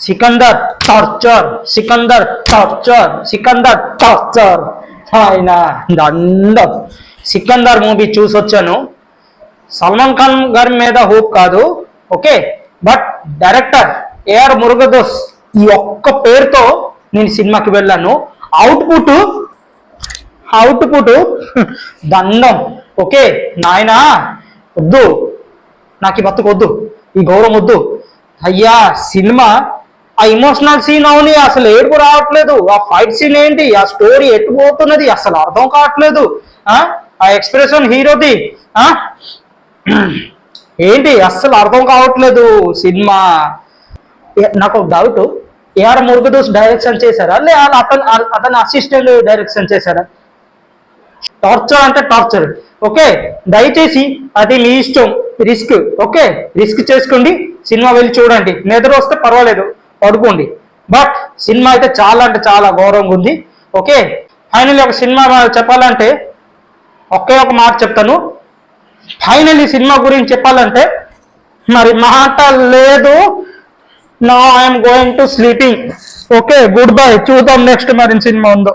Sikandar torture, Sikandar torture, Sikandar torture. ఆయన దండం. Sikandar movie చూసొచ్చాను. Salman Khan గారి మీద హోప్ కాదు, ఓకే, బట్ డైరెక్టర్ ఏఆర్ మురుగదోస్ ఈ ఒక్క పేరుతో నేను సినిమాకి వెళ్ళాను. అవుట్పుట్ దండం. ఓకే నాయనా, వద్దు, నాకు ఈ బతుకు వద్దు, ఈ గౌరవం వద్దు అయ్యా. సినిమా ఆ ఇమోషనల్ సీన్ అవుని అసలు ఏడుపు రావట్లేదు. ఆ ఫైట్ సీన్ ఏంటి, ఆ స్టోరీ ఎటు పోతున్నది అసలు అర్థం కావట్లేదు. ఆ ఎక్స్ప్రెషన్ హీరోది ఏంటి అస్సలు అర్థం కావట్లేదు సినిమా. నాకు ఒక డౌట్, ఏఆర్ మురుగదోస్ డైరెక్షన్ చేశారా లేదా అతను అసిస్టెంట్ డైరెక్షన్ చేశారా? టార్చర్ అంటే టార్చర్, ఓకే. దయచేసి అది మీ ఇష్టం, రిస్క్, ఓకే, రిస్క్ చేసుకోండి, సినిమా వెళ్ళి చూడండి. నిద్ర వస్తే పర్వాలేదు, పడుకోండి. బట్ సినిమా అయితే చాలా అంటే చాలా గౌరవంగా ఉంది, ఓకే. ఫైనల్లీ ఒక సినిమా చెప్పాలంటే ఒకే ఒక మాట చెప్తాను. ఫైనల్లీ సినిమా గురించి చెప్పాలంటే మరి మాట లేదు. Now I'm going to sleeping, okay, good bye. చూద్దాం నెక్స్ట్ మరి సినిమా ఉందో.